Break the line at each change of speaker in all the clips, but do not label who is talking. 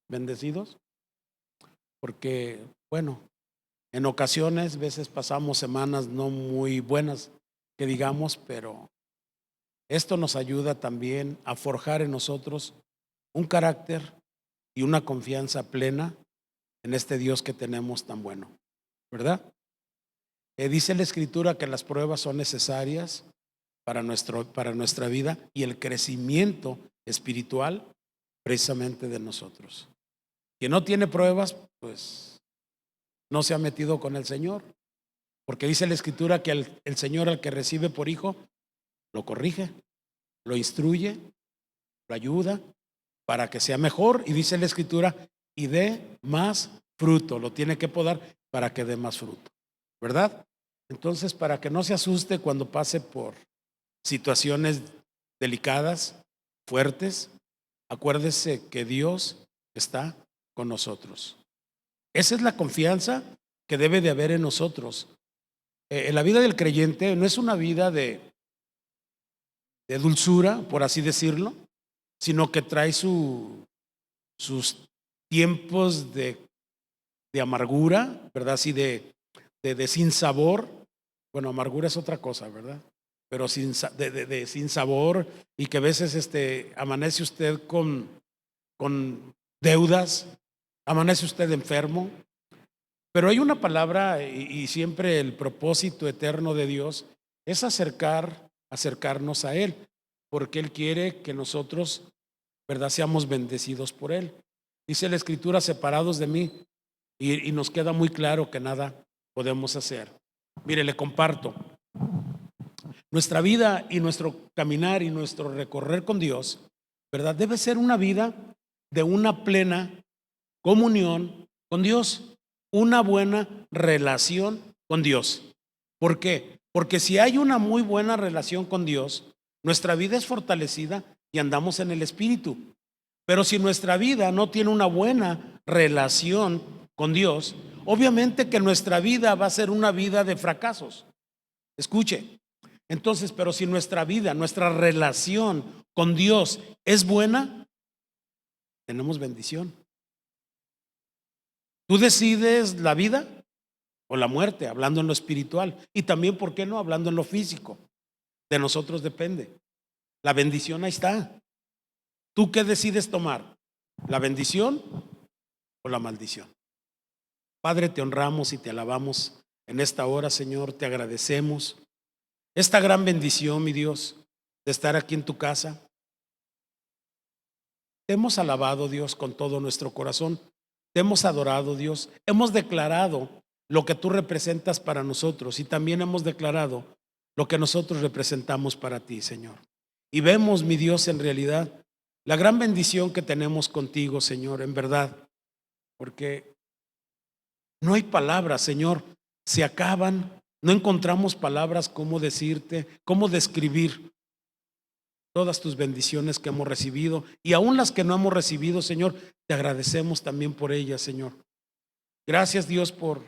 bendecidos, porque, bueno, en ocasiones, veces pasamos semanas no muy buenas, que digamos, pero esto nos ayuda también a forjar en nosotros un carácter y una confianza plena en este Dios que tenemos tan bueno, ¿verdad? Dice la Escritura que las pruebas son necesarias para nuestra vida y el crecimiento espiritual precisamente de nosotros. Quien no tiene pruebas, pues no se ha metido con el Señor, porque dice la Escritura que el Señor al que recibe por hijo, lo corrige, lo instruye, lo ayuda para que sea mejor, y dice la Escritura, y dé más fruto, lo tiene que podar para que dé más fruto, ¿verdad? Entonces, para que no se asuste cuando pase por situaciones delicadas, fuertes, acuérdese que Dios está con nosotros. Esa es la confianza que debe de haber en nosotros. La vida del creyente no es una vida de dulzura, por así decirlo, sino que trae sus tiempos de amargura, ¿verdad? Así de sin sabor. Bueno, amargura es otra cosa, ¿verdad? Pero sin sabor, y que a veces amanece usted con deudas, amanece usted enfermo. Pero hay una palabra, y siempre el propósito eterno de Dios es acercarnos a Él, porque Él quiere que nosotros, ¿verdad?, seamos bendecidos por Él. Dice la Escritura, separados de mí, y nos queda muy claro que nada podemos hacer. Mire, le comparto, nuestra vida y nuestro caminar y nuestro recorrer con Dios, ¿verdad?, debe ser una vida de una plena comunión con Dios, una buena relación con Dios. ¿Por qué? Porque si hay una muy buena relación con Dios, nuestra vida es fortalecida y andamos en el Espíritu. Pero si nuestra vida no tiene una buena relación con Dios, obviamente que nuestra vida va a ser una vida de fracasos. Escuche, entonces, pero si nuestra vida, nuestra relación con Dios es buena, tenemos bendición. Tú decides la vida o la muerte, hablando en lo espiritual, y también, ¿por qué no?, hablando en lo físico. De nosotros depende. La bendición ahí está. ¿Tú qué decides tomar? ¿La bendición o la maldición? Padre, te honramos y te alabamos en esta hora, Señor. Te agradecemos esta gran bendición, mi Dios, de estar aquí en tu casa. Te hemos alabado, Dios, con todo nuestro corazón. Te hemos adorado, Dios. Hemos declarado lo que tú representas para nosotros, y también hemos declarado lo que nosotros representamos para ti, Señor. Y vemos, mi Dios, en realidad la gran bendición que tenemos contigo, Señor, en verdad, porque no hay palabras, Señor, se acaban, no encontramos palabras cómo decirte, cómo describir todas tus bendiciones que hemos recibido, y aún las que no hemos recibido, Señor, te agradecemos también por ellas, Señor. Gracias, Dios, por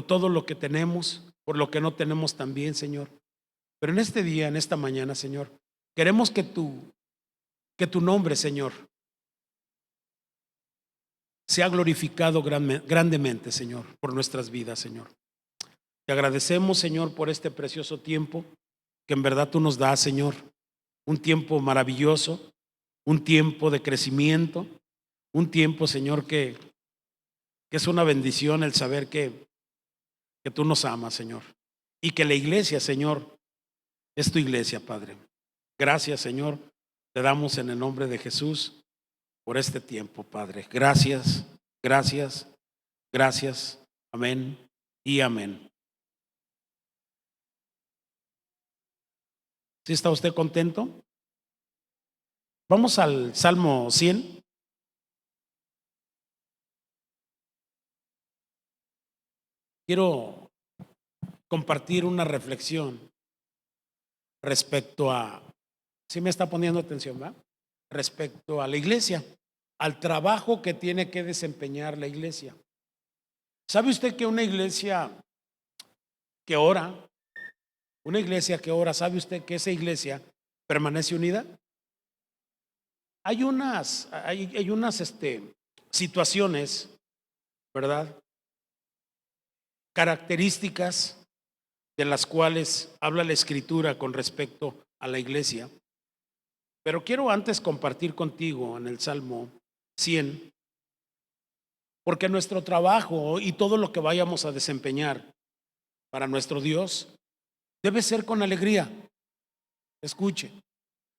todo lo que tenemos, por lo que no tenemos también, Señor. Pero en este día, en esta mañana, Señor, queremos que tu nombre, Señor, sea glorificado grandemente, Señor, por nuestras vidas, Señor. Te agradecemos, Señor, por este precioso tiempo que en verdad tú nos das, Señor. Un tiempo maravilloso, un tiempo de crecimiento, un tiempo, Señor, que es una bendición el saber que tú nos amas, Señor. Y que la iglesia, Señor, es tu iglesia, Padre. Gracias, Señor. Te damos en el nombre de Jesús por este tiempo, Padre. Gracias, gracias, gracias. Amén y amén. ¿Sí está usted contento? Vamos al Salmo 100. Quiero compartir una reflexión respecto a, si me está poniendo atención, ¿va? Respecto a la iglesia, al trabajo que tiene que desempeñar la iglesia. ¿Sabe usted que una iglesia que ora, sabe usted que esa iglesia permanece unida? Hay unas situaciones, ¿verdad? Características de las cuales habla la Escritura con respecto a la iglesia. Pero quiero antes compartir contigo en el Salmo 100, porque nuestro trabajo y todo lo que vayamos a desempeñar para nuestro Dios debe ser con alegría. Escuche,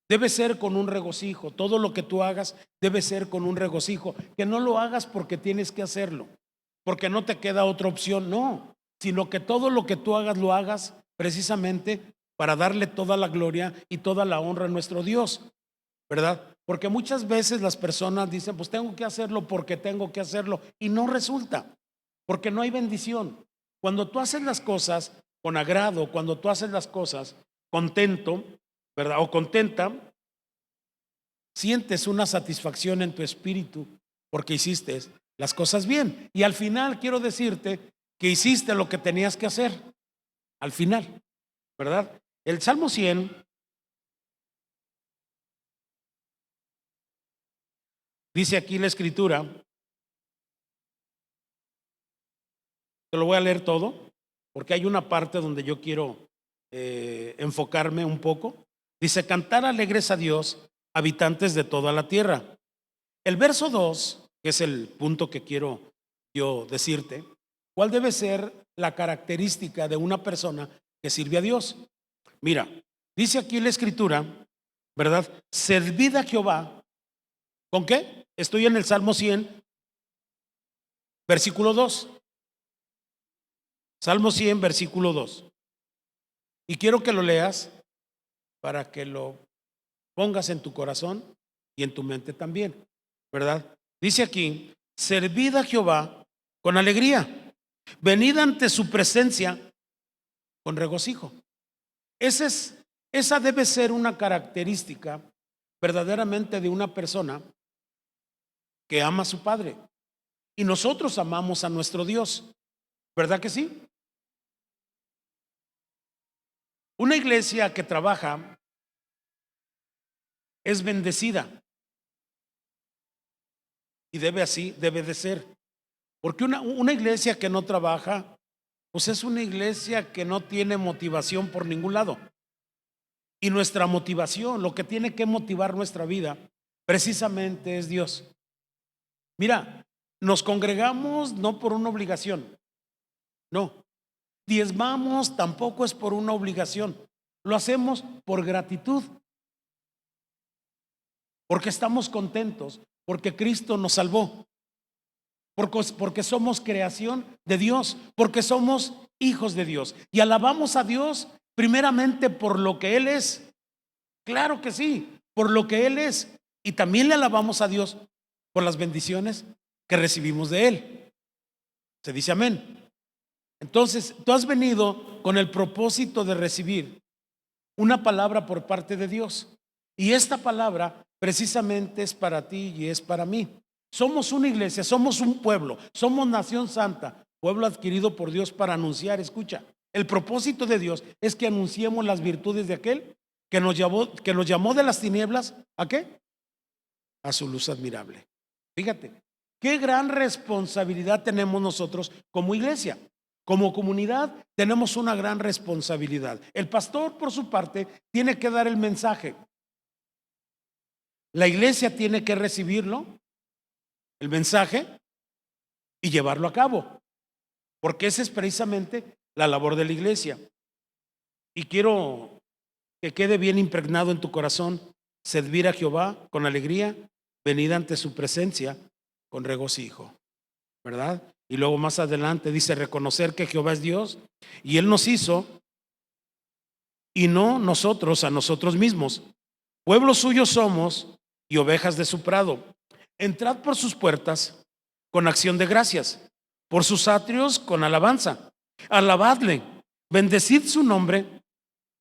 debe ser con un regocijo. Todo lo que tú hagas debe ser con un regocijo. Que no lo hagas porque tienes que hacerlo, porque no te queda otra opción, no, sino que todo lo que tú hagas lo hagas precisamente para darle toda la gloria y toda la honra a nuestro Dios, ¿verdad? Porque muchas veces las personas dicen, pues tengo que hacerlo porque tengo que hacerlo, y no resulta, porque no hay bendición. Cuando tú haces las cosas con agrado, cuando tú haces las cosas contento, ¿verdad? O contenta, sientes una satisfacción en tu espíritu porque hiciste las cosas bien. Y al final quiero decirte que hiciste lo que tenías que hacer. Al final, ¿verdad? El Salmo 100 dice aquí la Escritura, te lo voy a leer todo, porque hay una parte donde yo quiero enfocarme un poco. Dice, cantar alegres a Dios, habitantes de toda la tierra. El verso 2, que es el punto que quiero yo decirte, ¿cuál debe ser la característica de una persona que sirve a Dios? Mira, dice aquí la Escritura, ¿verdad? Servid a Jehová. ¿Con qué? Estoy en el Salmo 100, versículo 2. Salmo 100, versículo 2. Y quiero que lo leas para que lo pongas en tu corazón y en tu mente también, ¿verdad? Dice aquí, servid a Jehová con alegría, venid ante su presencia con regocijo. Esa debe ser una característica verdaderamente de una persona que ama a su Padre. Y nosotros amamos a nuestro Dios, ¿verdad que sí? Una iglesia que trabaja es bendecida y debe de ser. Porque una iglesia que no trabaja, pues es una iglesia que no tiene motivación por ningún lado. Y nuestra motivación, lo que tiene que motivar nuestra vida, precisamente es Dios. Mira, nos congregamos no por una obligación, no. Diezmamos tampoco es por una obligación, lo hacemos por gratitud, porque estamos contentos, porque Cristo nos salvó, porque somos creación de Dios, porque somos hijos de Dios. Y alabamos a Dios primeramente por lo que Él es. Claro que sí, por lo que Él es. Y también le alabamos a Dios por las bendiciones que recibimos de Él. Se dice amén. Entonces, tú has venido con el propósito de recibir una palabra por parte de Dios. Y esta palabra precisamente es para ti y es para mí. Somos una iglesia, somos un pueblo, somos nación santa, pueblo adquirido por Dios para anunciar. Escucha, el propósito de Dios es que anunciemos las virtudes de aquel que nos llamó de las tinieblas, ¿a qué? A su luz admirable. Fíjate, qué gran responsabilidad tenemos nosotros como iglesia. Como comunidad tenemos una gran responsabilidad. El pastor, por su parte, tiene que dar el mensaje. La iglesia tiene que recibirlo, el mensaje, y llevarlo a cabo. Porque esa es precisamente la labor de la iglesia. Y quiero que quede bien impregnado en tu corazón: servir a Jehová con alegría, venid ante su presencia con regocijo, ¿verdad? Y luego más adelante dice, reconocer que Jehová es Dios y Él nos hizo y no nosotros a nosotros mismos. Pueblo suyo somos y ovejas de su prado. Entrad por sus puertas con acción de gracias, por sus atrios con alabanza. Alabadle, bendecid su nombre,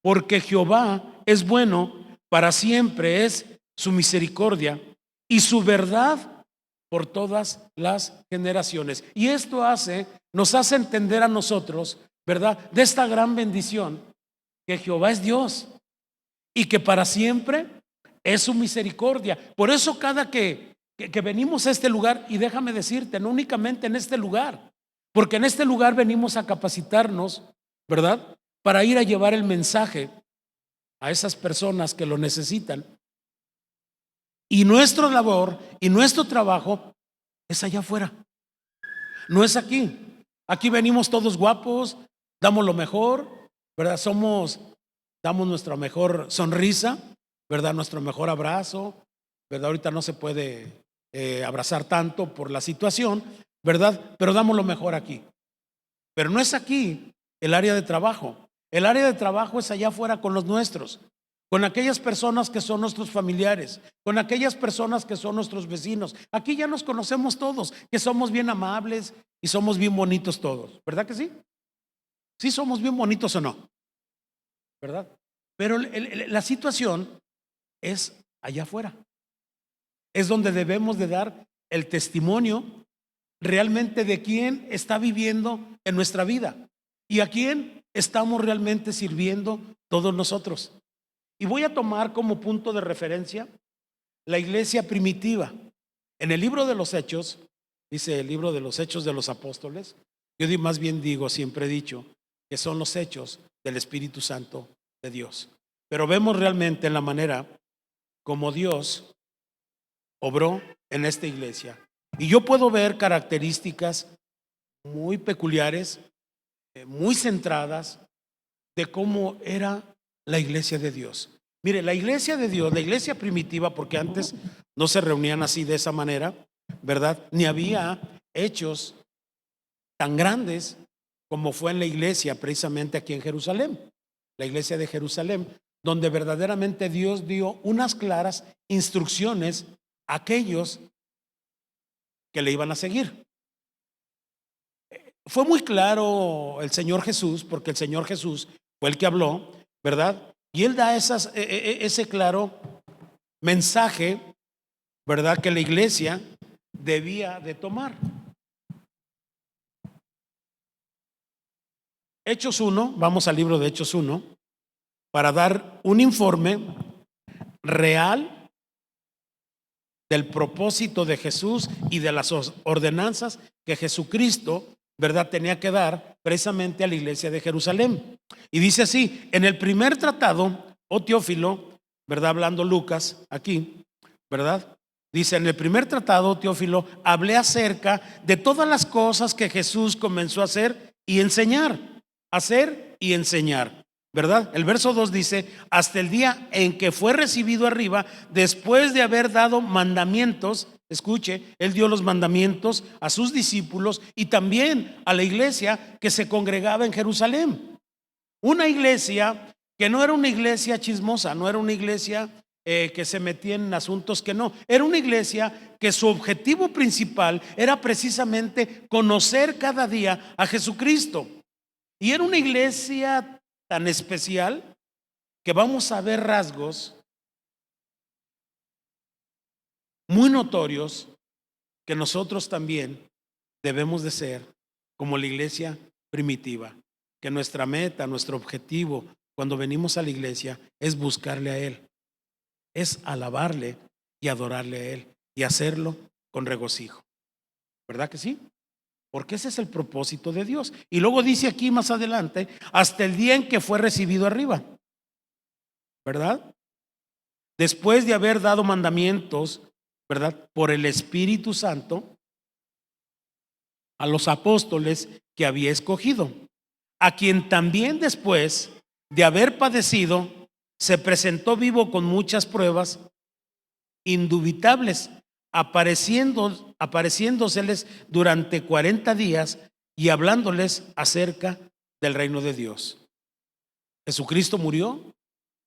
porque Jehová es bueno, para siempre es su misericordia y su verdad por todas las generaciones. Y esto nos hace entender a nosotros, ¿verdad?, de esta gran bendición, que Jehová es Dios y que para siempre es su misericordia. Por eso cada que que venimos a este lugar, y déjame decirte, no únicamente en este lugar, porque en este lugar venimos a capacitarnos, ¿verdad? Para ir a llevar el mensaje a esas personas que lo necesitan. Y nuestra labor y nuestro trabajo es allá afuera, no es aquí. Aquí venimos todos guapos, damos lo mejor, ¿verdad? Damos nuestra mejor sonrisa, ¿verdad? Nuestro mejor abrazo, ¿verdad? Ahorita no se puede abrazar tanto por la situación, ¿verdad? Pero damos lo mejor aquí. Pero no es aquí el área de trabajo. El área de trabajo es allá afuera con los nuestros, con aquellas personas que son nuestros familiares, con aquellas personas que son nuestros vecinos. Aquí ya nos conocemos todos, que somos bien amables y somos bien bonitos todos, ¿verdad que sí? Sí somos bien bonitos o no, ¿verdad? Pero la situación es allá afuera. Es donde debemos de dar el testimonio realmente de quién está viviendo en nuestra vida y a quién estamos realmente sirviendo todos nosotros. Y voy a tomar como punto de referencia la iglesia primitiva. En el libro de los Hechos, dice el libro de los Hechos de los Apóstoles, yo más bien digo, siempre he dicho, que son los hechos del Espíritu Santo de Dios. Pero vemos realmente en la manera como Dios obró en esta iglesia. Y yo puedo ver características muy peculiares, muy centradas de cómo era la iglesia de Dios. Mire, la iglesia de Dios, la iglesia primitiva, porque antes no se reunían así de esa manera, ¿verdad? Ni había hechos tan grandes como fue en la iglesia precisamente aquí en Jerusalén, la iglesia de Jerusalén, donde verdaderamente Dios dio unas claras instrucciones a aquellos que le iban a seguir. Fue muy claro el Señor Jesús, porque el Señor Jesús fue el que habló, ¿verdad? Y Él da ese claro mensaje, ¿verdad? Que la iglesia debía de tomar. Hechos 1, vamos al libro de Hechos 1, para dar un informe real del propósito de Jesús y de las ordenanzas que Jesucristo, ¿verdad?, tenía que dar precisamente a la iglesia de Jerusalén. Y dice así: en el primer tratado, oh Teófilo, ¿verdad?, hablando Lucas aquí, ¿verdad? Dice: en el primer tratado, Teófilo, hablé acerca de todas las cosas que Jesús comenzó a hacer y enseñar, ¿verdad? El verso 2 dice: hasta el día en que fue recibido arriba, después de haber dado mandamientos. Escuche, Él dio los mandamientos a sus discípulos y también a la iglesia que se congregaba en Jerusalén. Una iglesia que no era una iglesia chismosa, no era una iglesia que se metía en asuntos que no. Era una iglesia que su objetivo principal era precisamente conocer cada día a Jesucristo. Y era una iglesia tan especial que vamos a ver rasgos muy notorios que nosotros también debemos de ser como la iglesia primitiva. Que nuestra meta, nuestro objetivo cuando venimos a la iglesia es buscarle a Él, es alabarle y adorarle a Él y hacerlo con regocijo. ¿Verdad que sí? Porque ese es el propósito de Dios. Y luego dice aquí más adelante: hasta el día en que fue recibido arriba, ¿verdad? Después de haber dado mandamientos, ¿verdad?, por el Espíritu Santo a los apóstoles que había escogido, a quien también después de haber padecido se presentó vivo con muchas pruebas indubitables, apareciéndoseles durante 40 días y hablándoles acerca del reino de Dios. Jesucristo murió,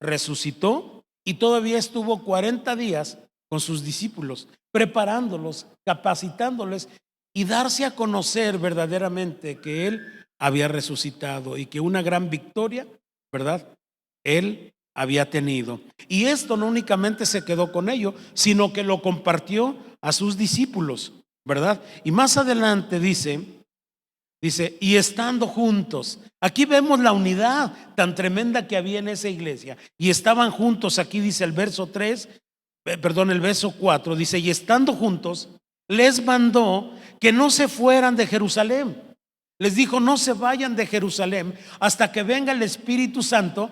resucitó y todavía estuvo 40 días con sus discípulos, preparándolos, capacitándoles y darse a conocer verdaderamente que Él había resucitado y que una gran victoria, ¿verdad?, Él había tenido. Y esto no únicamente se quedó con ello, sino que lo compartió a sus discípulos, ¿verdad? Y más adelante dice, y estando juntos. Aquí vemos la unidad tan tremenda que había en esa iglesia. Y estaban juntos, aquí dice el verso 3, perdón, el verso 4 dice: y estando juntos, les mandó que no se fueran de Jerusalén. Les dijo: no se vayan de Jerusalén hasta que venga el Espíritu Santo,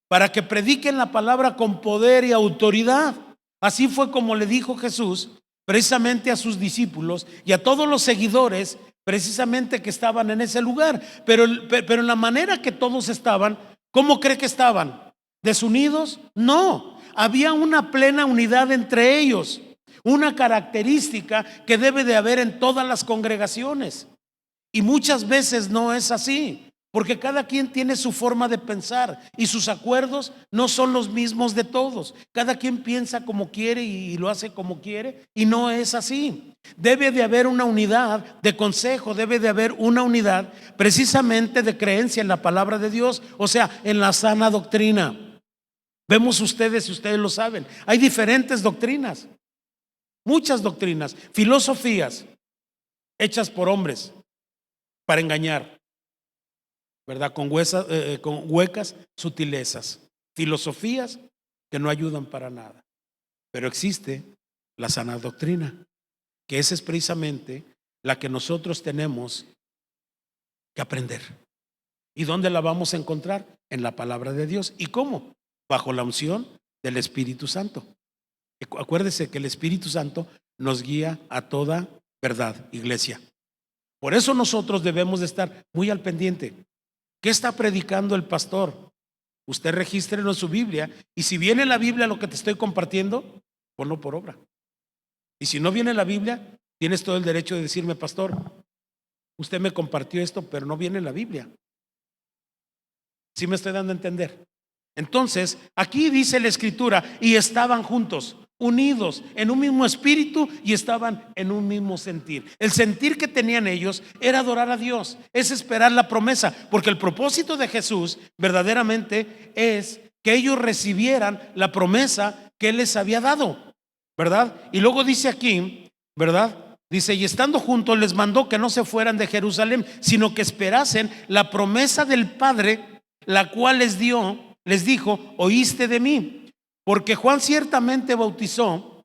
para que prediquen la palabra con poder y autoridad. Así fue como le dijo Jesús precisamente a sus discípulos y a todos los seguidores precisamente que estaban en ese lugar. Pero en la manera que todos estaban, ¿cómo cree que estaban? ¿Desunidos? No, había una plena unidad entre ellos, una característica que debe de haber en todas las congregaciones. Y muchas veces no es así, porque cada quien tiene su forma de pensar y sus acuerdos no son los mismos de todos. Cada quien piensa como quiere y lo hace como quiere, y no es así. Debe de haber una unidad de consejo, debe de haber una unidad precisamente de creencia en la palabra de Dios, o sea, en la sana doctrina. Vemos ustedes, y ustedes lo saben, hay diferentes doctrinas, muchas doctrinas, filosofías hechas por hombres para engañar, ¿verdad? Con huecas sutilezas, filosofías que no ayudan para nada. Pero existe la sana doctrina, que esa es precisamente la que nosotros tenemos que aprender. ¿Y dónde la vamos a encontrar? En la palabra de Dios. ¿Y cómo? Bajo la unción del Espíritu Santo. Acuérdese que el Espíritu Santo nos guía a toda verdad, iglesia. Por eso nosotros debemos de estar muy al pendiente. ¿Qué está predicando el pastor? Usted regístrelo en su Biblia, y si viene en la Biblia lo que te estoy compartiendo, ponlo por obra. Y si no viene en la Biblia, tienes todo el derecho de decirme: pastor, usted me compartió esto, pero no viene en la Biblia. ¿Sí me estoy dando a entender? Entonces, aquí dice la Escritura: y estaban juntos, unidos en un mismo espíritu, y estaban en un mismo sentir. El sentir que tenían ellos era adorar a Dios, es esperar la promesa, porque el propósito de Jesús verdaderamente es que ellos recibieran la promesa que Él les había dado, ¿verdad? Y luego dice aquí, ¿verdad? Dice: y estando juntos les mandó que no se fueran de Jerusalén, sino que esperasen la promesa del Padre, la cual les dijo: oíste de mí. Porque Juan ciertamente bautizó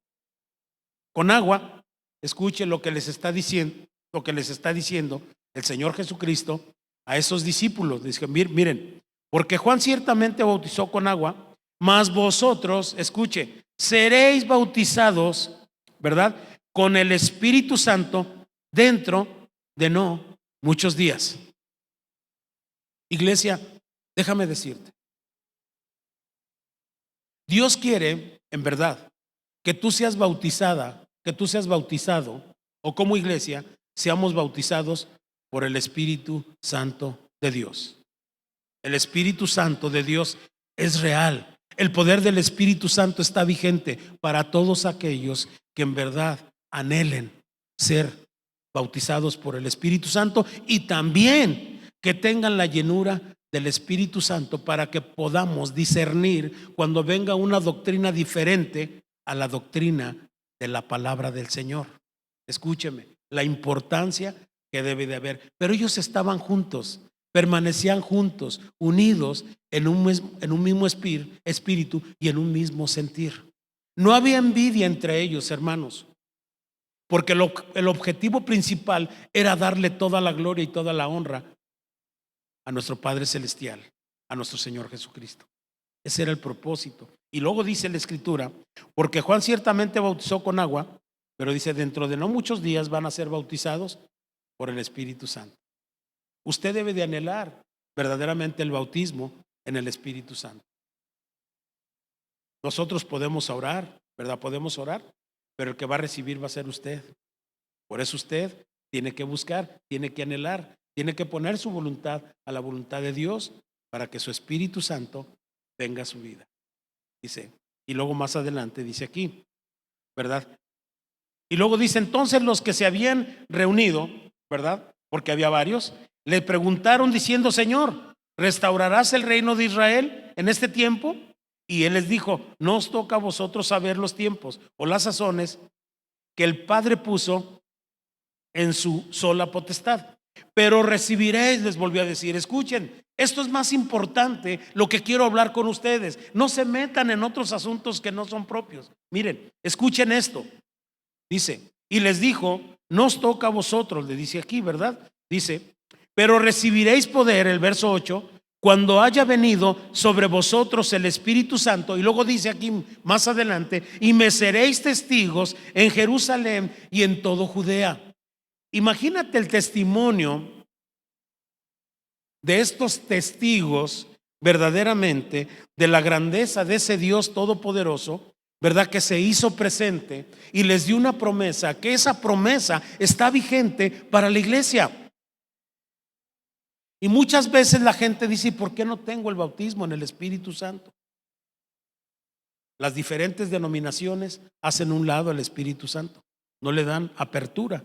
con agua. Escuche lo que les está diciendo el Señor Jesucristo a esos discípulos. Dice: miren, porque Juan ciertamente bautizó con agua, mas vosotros, escuche, seréis bautizados, ¿verdad?, con el Espíritu Santo dentro de no muchos días. Iglesia, déjame decirte, Dios quiere, en verdad, que tú seas bautizada, que tú seas bautizado, o como iglesia seamos bautizados por el Espíritu Santo de Dios. El Espíritu Santo de Dios es real. El poder del Espíritu Santo está vigente para todos aquellos que en verdad anhelen ser bautizados por el Espíritu Santo, y también que tengan la llenura del Espíritu Santo para que podamos discernir cuando venga una doctrina diferente a la doctrina de la palabra del Señor. Escúcheme, la importancia que debe de haber. Pero ellos estaban juntos, permanecían juntos, unidos en un mismo espíritu y en un mismo sentir. No había envidia entre ellos, hermanos, porque el objetivo principal era darle toda la gloria y toda la honra a nuestro Padre Celestial, a nuestro Señor Jesucristo. Ese era el propósito. Y luego dice la Escritura: porque Juan ciertamente bautizó con agua, pero dice: dentro de no muchos días van a ser bautizados por el Espíritu Santo. Usted debe de anhelar verdaderamente el bautismo en el Espíritu Santo. Nosotros podemos orar, ¿verdad? Podemos orar, pero el que va a recibir va a ser usted. Por eso usted tiene que buscar, tiene que anhelar, tiene que poner su voluntad a la voluntad de Dios para que su Espíritu Santo venga a su vida. Dice, y luego más adelante dice aquí, ¿verdad? Y luego dice: entonces los que se habían reunido, ¿verdad?, porque había varios, le preguntaron diciendo: Señor, ¿restaurarás el reino de Israel en este tiempo? Y él les dijo: no os toca a vosotros saber los tiempos o las sazones que el Padre puso en su sola potestad, pero recibiréis, les volvió a decir, escuchen, Esto es más importante, lo que quiero hablar con ustedes. No se metan en otros asuntos que no son propios. Miren, escuchen esto. Dice, y les dijo, no os toca a vosotros, le dice aquí, ¿verdad? Dice, pero recibiréis poder, el verso 8, cuando haya venido sobre vosotros el Espíritu Santo. Y luego dice aquí más adelante, y me seréis testigos en Jerusalén y en todo Judea. Imagínate el testimonio de estos testigos verdaderamente de la grandeza de ese Dios todopoderoso, ¿verdad? Que se hizo presente y les dio una promesa, que esa promesa está vigente para la iglesia. Y muchas veces la gente dice, ¿y por qué no tengo el bautismo en el Espíritu Santo? Las diferentes denominaciones hacen un lado al Espíritu Santo, no le dan apertura.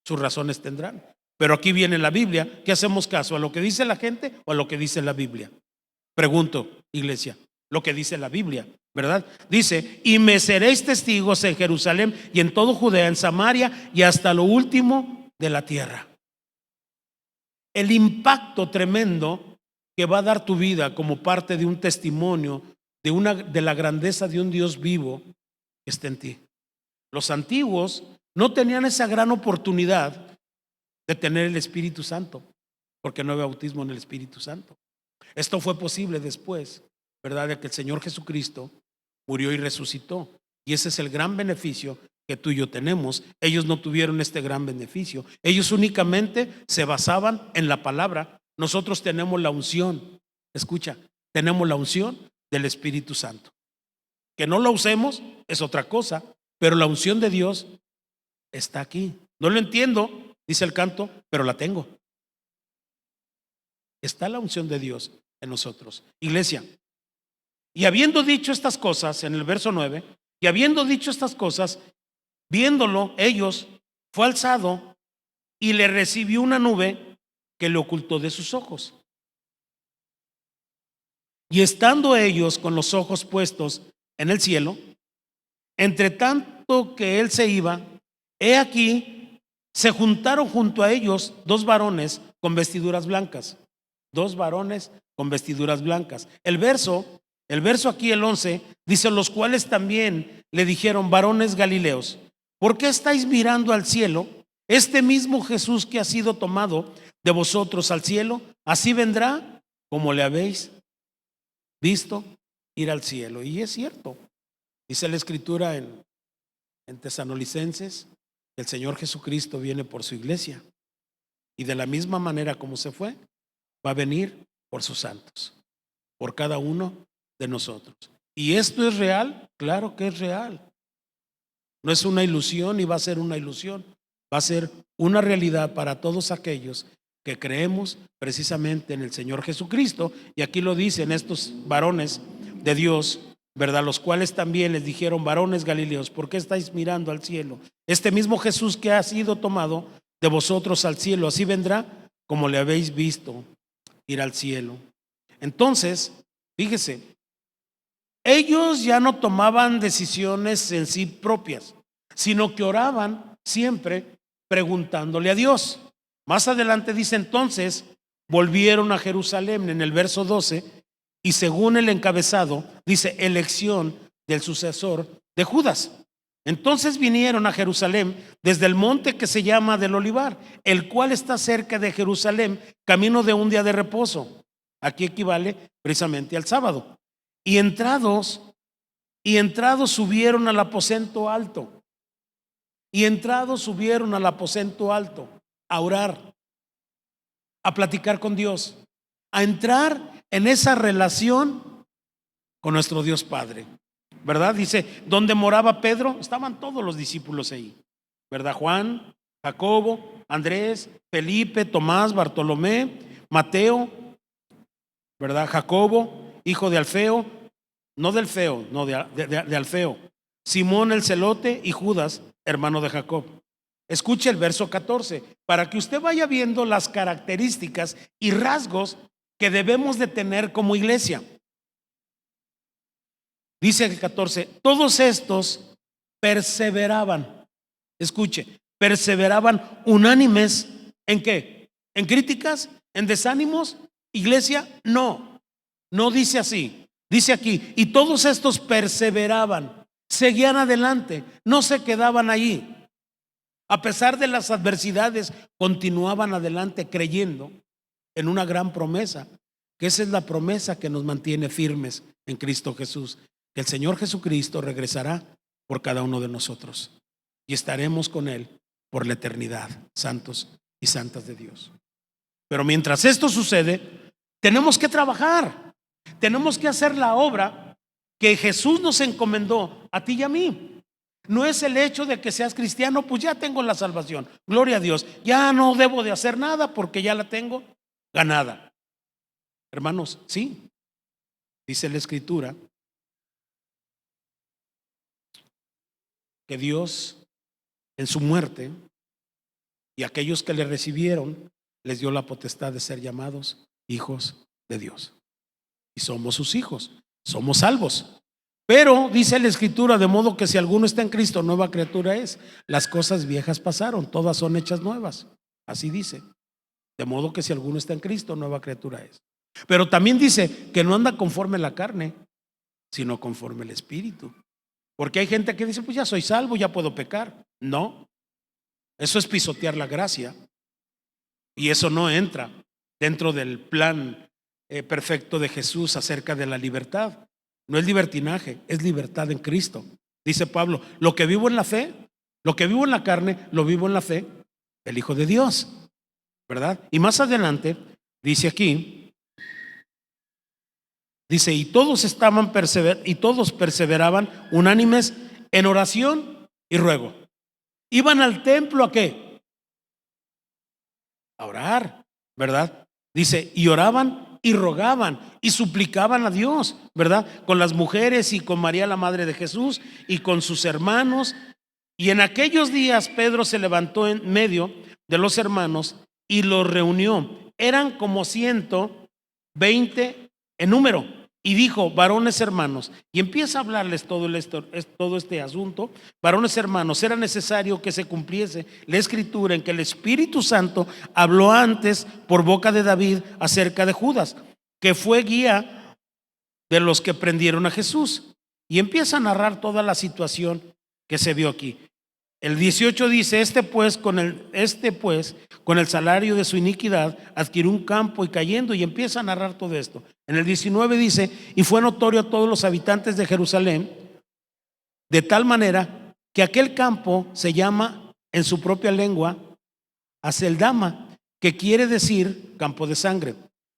Sus razones tendrán. Pero aquí viene la Biblia. ¿Qué hacemos caso? ¿A lo que dice la gente o a lo que dice la Biblia? Pregunto, iglesia, lo que dice la Biblia, ¿verdad? Dice, y me seréis testigos en Jerusalén y en todo Judea, en Samaria y hasta lo último de la tierra. El impacto tremendo que va a dar tu vida como parte de un testimonio de la grandeza de un Dios vivo que está en ti. Los antiguos no tenían esa gran oportunidad de tener el Espíritu Santo, porque no había bautismo en el Espíritu Santo. Esto fue posible después, ¿verdad? De que el Señor Jesucristo murió y resucitó. Y ese es el gran beneficio que tú y yo tenemos. Ellos no tuvieron este gran beneficio. Ellos únicamente se basaban en la palabra. Nosotros tenemos la unción. Escucha, tenemos la unción del Espíritu Santo. Que no la usemos es otra cosa, pero la unción de Dios está aquí. No lo entiendo, dice el canto, pero la tengo. Está la unción de Dios en nosotros. Iglesia, y habiendo dicho estas cosas, en el verso 9, y habiendo dicho estas cosas, viéndolo ellos, fue alzado y le recibió una nube que le ocultó de sus ojos. Y estando ellos con los ojos puestos en el cielo, entre tanto que él se iba, he aquí, se juntaron junto a ellos dos varones con vestiduras blancas. Dos varones con vestiduras blancas. El verso aquí, el 11, dice, los cuales también le dijeron, varones galileos, ¿por qué estáis mirando al cielo? Este mismo Jesús que ha sido tomado de vosotros al cielo, así vendrá como le habéis visto ir al cielo. Y es cierto, dice la Escritura en Tesalonicenses, el Señor Jesucristo viene por su iglesia. Y de la misma manera como se fue, va a venir por sus santos, por cada uno de nosotros. ¿Y esto es real? Claro que es real. No es una ilusión ni va a ser una ilusión. Va a ser una realidad para todos aquellos que creemos precisamente en el Señor Jesucristo. Y aquí lo dicen estos varones de Dios, ¿verdad? Los cuales también les dijeron, varones galileos, ¿por qué estáis mirando al cielo? Este mismo Jesús que ha sido tomado de vosotros al cielo, así vendrá como le habéis visto ir al cielo. Entonces, fíjese, ellos ya no tomaban decisiones en sí propias, sino que oraban siempre preguntándole a Dios. Más adelante dice, entonces volvieron a Jerusalén en el verso 12 y según el encabezado dice elección del sucesor de Judas. Entonces vinieron a Jerusalén desde el monte que se llama del Olivar, el cual está cerca de Jerusalén, camino de un día de reposo. Aquí equivale precisamente al sábado. Y entrados subieron al aposento alto. Y entrados subieron al aposento alto a orar, a platicar con Dios, a entrar en esa relación con nuestro Dios Padre. ¿Verdad? Dice, donde moraba Pedro, estaban todos los discípulos ahí, ¿verdad? Juan, Jacobo, Andrés, Felipe, Tomás, Bartolomé, Mateo, ¿verdad? Jacobo, hijo de Alfeo, no del Feo, no de Alfeo, Simón el celote y Judas, hermano de Jacob. Escuche el verso 14, para que usted vaya viendo las características y rasgos que debemos de tener como iglesia. Dice el 14, todos estos perseveraban, escuche, perseveraban unánimes, ¿en qué? ¿En críticas? ¿En desánimos? Iglesia, no. No dice así. Dice aquí, y todos estos perseveraban, seguían adelante, no se quedaban allí. A pesar de las adversidades, continuaban adelante creyendo en una gran promesa, que esa es la promesa que nos mantiene firmes en Cristo Jesús, que el Señor Jesucristo regresará por cada uno de nosotros y estaremos con Él por la eternidad, santos y santas de Dios. Pero mientras esto sucede, tenemos que trabajar, tenemos que hacer la obra que Jesús nos encomendó a ti y a mí. No es el hecho de que seas cristiano, pues ya tengo la salvación, gloria a Dios, ya no debo de hacer nada porque ya la tengo ganada. Hermanos, sí, dice la Escritura que Dios en su muerte y aquellos que le recibieron les dio la potestad de ser llamados hijos de Dios. Y somos sus hijos, somos salvos. Pero dice la Escritura, de modo que si alguno está en Cristo, nueva criatura es. Las cosas viejas pasaron, todas son hechas nuevas. Así dice. De modo que si alguno está en Cristo, nueva criatura es. Pero también dice que no anda conforme la carne, sino conforme el Espíritu. Porque hay gente que dice, pues ya soy salvo, ya puedo pecar. No, eso es pisotear la gracia. Y eso no entra dentro del plan perfecto de Jesús acerca de la libertad. No es libertinaje, es libertad en Cristo. Dice Pablo, lo que vivo en la fe, lo que vivo en la carne, lo vivo en la fe del Hijo de Dios, ¿verdad? Y más adelante dice aquí, dice, y todos perseveraban unánimes en oración y ruego. Iban al templo ¿a qué? A orar, ¿verdad? Dice, y oraban y rogaban y suplicaban a Dios, ¿verdad? Con las mujeres y con María la madre de Jesús y con sus hermanos. Y en aquellos días Pedro se levantó en medio de los hermanos y los reunió. Eran como 120 en número. Y dijo, varones hermanos, y empieza a hablarles todo este asunto. Varones hermanos, era necesario que se cumpliese la escritura en que el Espíritu Santo habló antes por boca de David acerca de Judas, que fue guía de los que prendieron a Jesús. Y empieza a narrar toda la situación que se vio aquí. El 18 dice, este pues con el salario de su iniquidad adquirió un campo y cayendo, y empieza a narrar todo esto. En el 19 dice, y fue notorio a todos los habitantes de Jerusalén, de tal manera que aquel campo se llama en su propia lengua Aceldama, que quiere decir campo de sangre.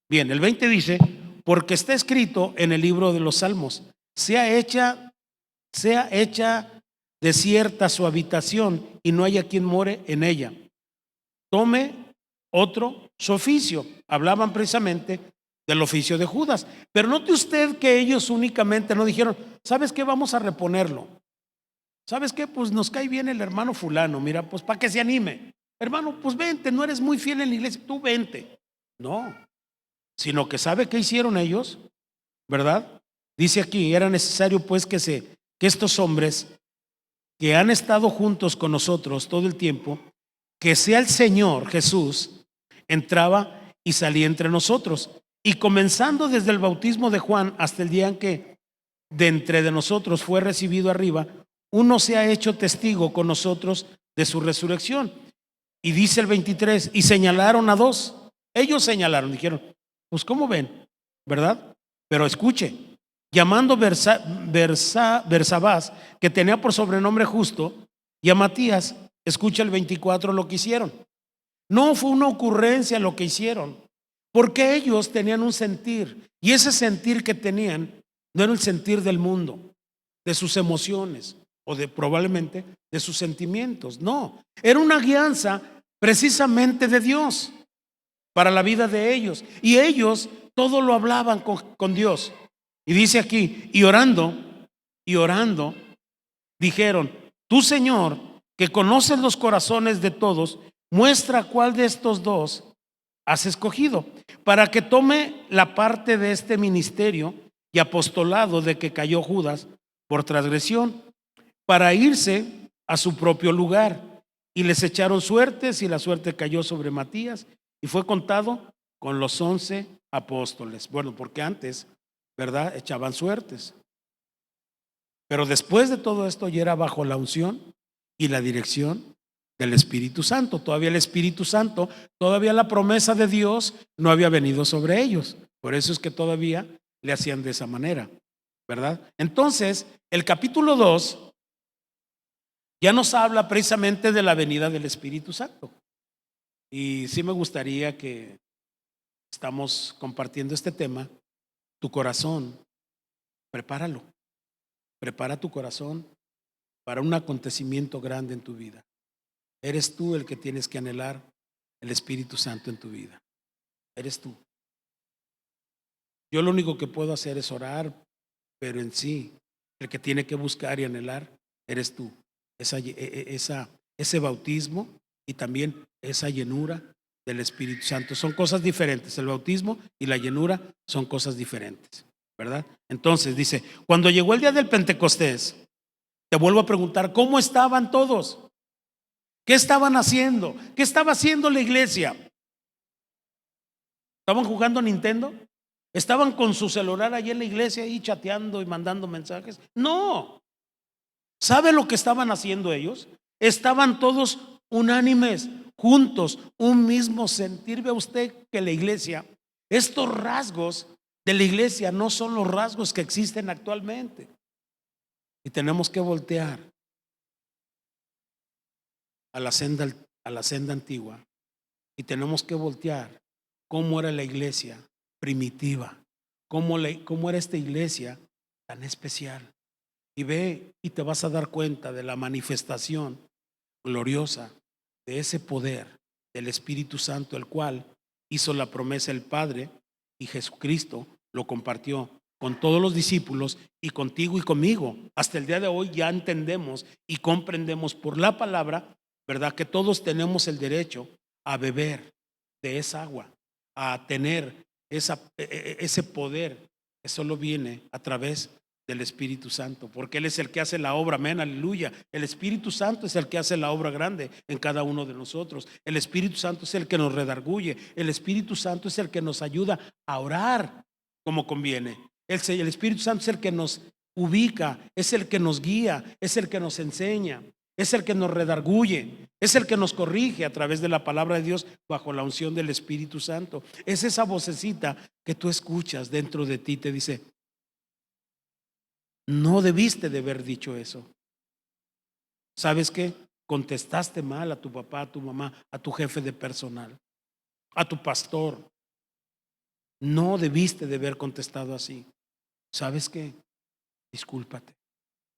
Bien, el 20 dice, porque está escrito en el libro de los Salmos, sea hecha desierta su habitación y no haya quien more en ella. Tome otro su oficio. Hablaban precisamente del oficio de Judas. Pero note usted que ellos únicamente no dijeron, ¿sabes qué? Vamos a reponerlo. ¿Sabes qué? Pues nos cae bien el hermano fulano, mira, pues para que se anime. Hermano, pues vente, no eres muy fiel en la iglesia, tú vente. No, sino que ¿sabe qué hicieron ellos? ¿Verdad? Dice aquí, era necesario pues que estos hombres que han estado juntos con nosotros todo el tiempo, que sea el Señor Jesús, entraba y salía entre nosotros. Y comenzando desde el bautismo de Juan hasta el día en que de entre de nosotros fue recibido arriba, uno se ha hecho testigo con nosotros de su resurrección. Y dice el 23, y señalaron a dos. Ellos señalaron, dijeron, pues ¿cómo ven? ¿Verdad? Pero escuche, llamando Bersabás, que tenía por sobrenombre Justo, y a Matías, escucha el 24 lo que hicieron. No fue una ocurrencia lo que hicieron, porque ellos tenían un sentir, y ese sentir que tenían no era el sentir del mundo, de sus emociones o probablemente de sus sentimientos. No, era una guianza precisamente de Dios para la vida de ellos, y ellos todo lo hablaban con Dios. Y dice aquí, y orando, dijeron, tú Señor, que conoces los corazones de todos, muestra cuál de estos dos has escogido, para que tome la parte de este ministerio y apostolado de que cayó Judas por transgresión, para irse a su propio lugar. Y les echaron suertes, y la suerte cayó sobre Matías, y fue contado con los 11 apóstoles. Bueno, porque antes, ¿verdad?, echaban suertes. Pero después de todo esto ya era bajo la unción y la dirección del Espíritu Santo. Todavía el Espíritu Santo, todavía la promesa de Dios no había venido sobre ellos. Por eso es que todavía le hacían de esa manera, ¿verdad? Entonces, el capítulo 2 ya nos habla precisamente de la venida del Espíritu Santo. Y sí me gustaría que estamos compartiendo este tema, tu corazón, prepáralo. Prepara tu corazón para un acontecimiento grande en tu vida. Eres tú el que tienes que anhelar el Espíritu Santo en tu vida. Eres tú. Yo lo único que puedo hacer es orar, pero en sí, el que tiene que buscar y anhelar, eres tú. Ese bautismo y también esa llenura del Espíritu Santo. Son cosas diferentes. El bautismo y la llenura son cosas diferentes, ¿verdad? Entonces dice, cuando llegó el día del Pentecostés, te vuelvo a preguntar, ¿cómo estaban todos? ¿Qué estaban haciendo? ¿Qué estaba haciendo la iglesia? ¿Estaban jugando Nintendo? ¿Estaban con su celular allí en la iglesia ahí chateando y mandando mensajes? No. ¿Sabe lo que estaban haciendo ellos? Estaban todos unánimes, juntos, un mismo sentir. Ve usted que la iglesia, estos rasgos de la iglesia no son los rasgos que existen actualmente. Y tenemos que voltear a la senda antigua y tenemos que voltear cómo era la iglesia primitiva, cómo era esta iglesia tan especial. Y ve y te vas a dar cuenta de la manifestación gloriosa de ese poder del Espíritu Santo, el cual hizo la promesa el Padre, y Jesucristo lo compartió con todos los discípulos y contigo y conmigo. Hasta el día de hoy ya entendemos y comprendemos por la palabra, ¿verdad?, que todos tenemos el derecho a beber de esa agua, a tener ese poder que solo viene a través del Espíritu Santo, porque Él es el que hace la obra. Amén, aleluya. El Espíritu Santo es el que hace la obra grande en cada uno de nosotros. El Espíritu Santo es el que nos redarguye. El Espíritu Santo es el que nos ayuda a orar como conviene. El Espíritu Santo es el que nos ubica, es el que nos guía, es el que nos enseña, es el que nos redarguye, es el que nos corrige a través de la palabra de Dios bajo la unción del Espíritu Santo. Es esa vocecita que tú escuchas dentro de ti, te dice, no debiste de haber dicho eso. ¿Sabes qué? Contestaste mal a tu papá, a tu mamá, a tu jefe de personal, a tu pastor. No debiste de haber contestado así. ¿Sabes qué? Discúlpate.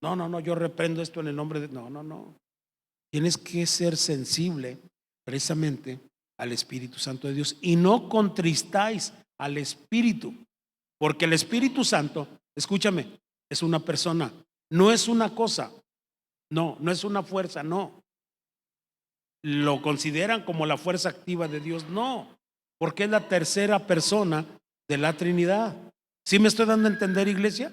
No, yo reprendo esto en el nombre de... No. Tienes que ser sensible precisamente al Espíritu Santo de Dios y no contristáis al Espíritu, porque el Espíritu Santo, escúchame, es una persona, no es una cosa, no es una fuerza, no. Lo consideran como la fuerza activa de Dios, no, porque es la tercera persona de la Trinidad. ¿Sí me estoy dando a entender, iglesia?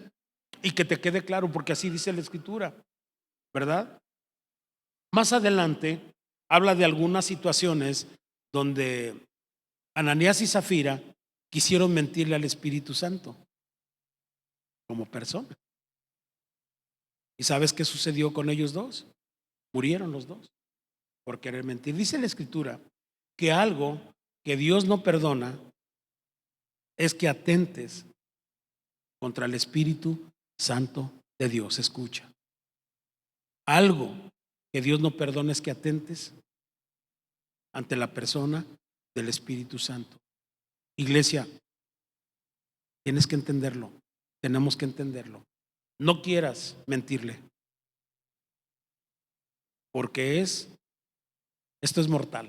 Y que te quede claro, porque así dice la Escritura, ¿verdad? Más adelante habla de algunas situaciones donde Ananías y Zafira quisieron mentirle al Espíritu Santo como persona. ¿Y sabes qué sucedió con ellos dos? Murieron los dos por querer mentir. Dice la Escritura que algo que Dios no perdona es que atentes contra el Espíritu Santo de Dios. Escucha. Algo que Dios no perdona es que atentes ante la persona del Espíritu Santo. Iglesia, tienes que entenderlo. Tenemos que entenderlo. No quieras mentirle, porque esto es mortal,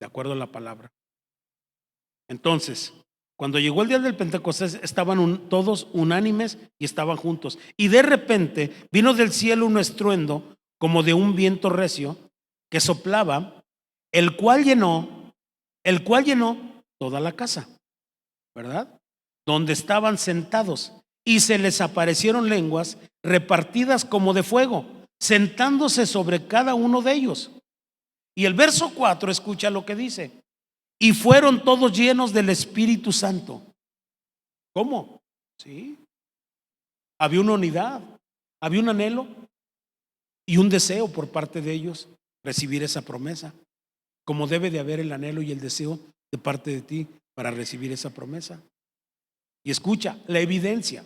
de acuerdo a la palabra. Entonces, cuando llegó el día del Pentecostés, estaban todos unánimes y estaban juntos. Y de repente vino del cielo un estruendo como de un viento recio que soplaba, el cual llenó toda la casa, ¿verdad?, donde estaban sentados, y se les aparecieron lenguas repartidas como de fuego, sentándose sobre cada uno de ellos. Y el verso 4, escucha lo que dice: y fueron todos llenos del Espíritu Santo. ¿Cómo? Sí. Había una unidad, había un anhelo y un deseo por parte de ellos recibir esa promesa, como debe de haber el anhelo y el deseo de parte de ti para recibir esa promesa. Y escucha, la evidencia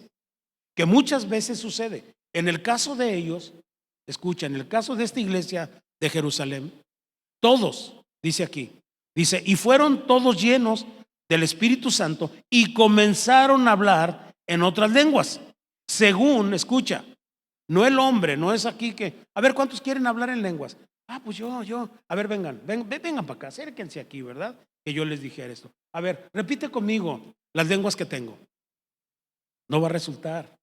que muchas veces sucede. En el caso de ellos, escucha, en el caso de esta iglesia de Jerusalén, todos, dice aquí, dice, y fueron todos llenos del Espíritu Santo y comenzaron a hablar en otras lenguas, según, escucha, no el hombre, no es aquí que, a ver, ¿cuántos quieren hablar en lenguas? Ah, pues yo, a ver, vengan para acá, acérquense aquí, ¿verdad? Que yo les dijera esto. A ver, repite conmigo las lenguas que tengo. No va a resultar.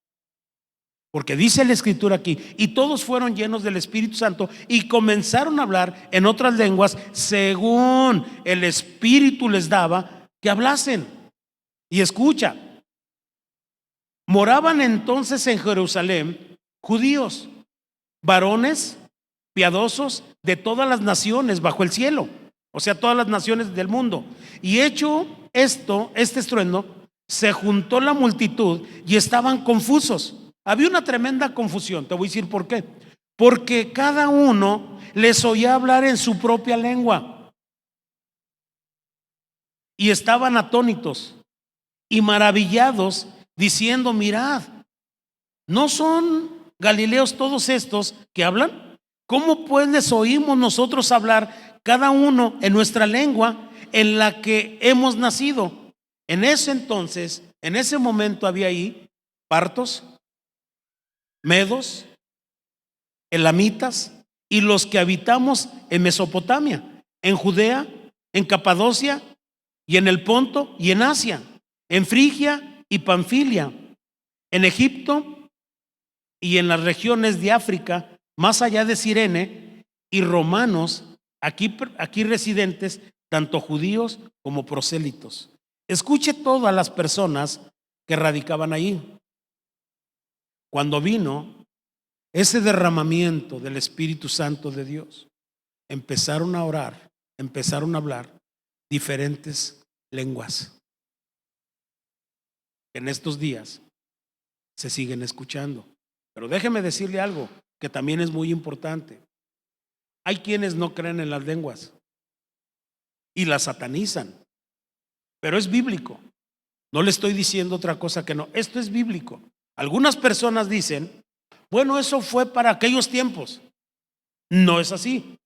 Porque dice la Escritura aquí, y todos fueron llenos del Espíritu Santo y comenzaron a hablar en otras lenguas según el Espíritu les daba que hablasen. Y escucha, moraban entonces en Jerusalén judíos, varones piadosos de todas las naciones bajo el cielo, o sea, todas las naciones del mundo. Y hecho este estruendo, se juntó la multitud y estaban confusos. Había una tremenda confusión. Te voy a decir por qué. Porque cada uno les oía hablar en su propia lengua y estaban atónitos y maravillados, diciendo: mirad, ¿no son galileos todos estos que hablan? ¿Cómo pues les oímos nosotros hablar cada uno en nuestra lengua en la que hemos nacido? En ese entonces, en ese momento había ahí partos, medos, elamitas y los que habitamos en Mesopotamia, en Judea, en Capadocia y en el Ponto y en Asia, en Frigia y Panfilia, en Egipto y en las regiones de África, más allá de Cirene, y romanos aquí residentes, tanto judíos como prosélitos. Escuche todas las personas que radicaban ahí. Cuando vino ese derramamiento del Espíritu Santo de Dios, empezaron a orar, empezaron a hablar diferentes lenguas. En estos días se siguen escuchando. Pero déjeme decirle algo que también es muy importante. Hay quienes no creen en las lenguas y las satanizan, pero es bíblico. No le estoy diciendo otra cosa que no. Esto es bíblico. Algunas personas dicen: bueno, eso fue para aquellos tiempos. No es así,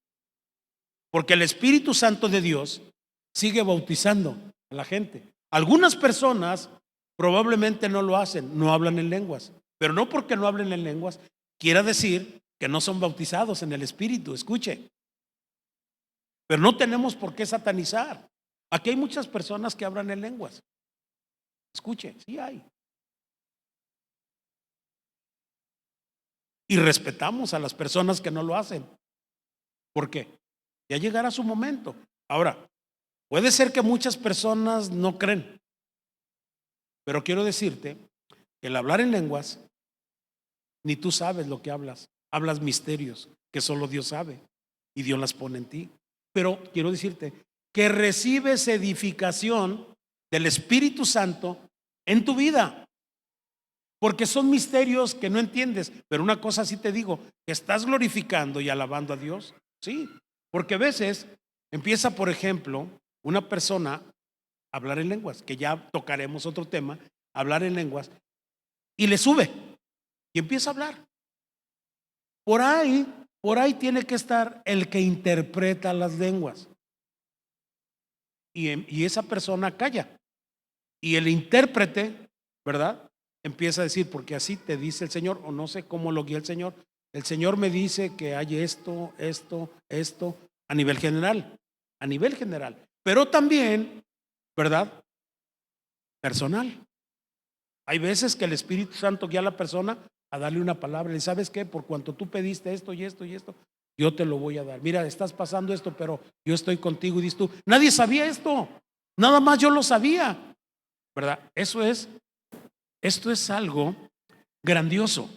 porque el Espíritu Santo de Dios sigue bautizando a la gente. Algunas personas probablemente no lo hacen, no hablan en lenguas, pero no porque no hablen en lenguas quiera decir que no son bautizados en el Espíritu. Escuche, pero no tenemos por qué satanizar. Aquí hay muchas personas que hablan en lenguas. Escuche, sí hay. Y respetamos a las personas que no lo hacen. ¿Por qué? Ya llegará su momento. Ahora, puede ser que muchas personas no creen, pero quiero decirte que el hablar en lenguas, ni tú sabes lo que hablas. Hablas misterios que solo Dios sabe y Dios las pone en ti. Pero quiero decirte que recibes edificación del Espíritu Santo en tu vida, porque son misterios que no entiendes. Pero una cosa sí te digo, que estás glorificando y alabando a Dios. Sí, porque a veces empieza, por ejemplo, una persona a hablar en lenguas, que ya tocaremos otro tema, hablar en lenguas, y le sube y empieza a hablar. Por ahí tiene que estar el que interpreta las lenguas. Y esa persona calla. Y el intérprete, ¿verdad?, empieza a decir: porque así te dice el Señor, o no sé cómo lo guía el Señor. El Señor me dice que hay esto, a nivel general. Pero también, ¿verdad?, personal. Hay veces que el Espíritu Santo guía a la persona a darle una palabra. ¿Y sabes qué? Por cuanto tú pediste esto y esto y esto, yo te lo voy a dar. Mira, estás pasando esto, pero yo estoy contigo. Y dices tú: nadie sabía esto, nada más yo lo sabía, ¿verdad? Esto es algo grandioso.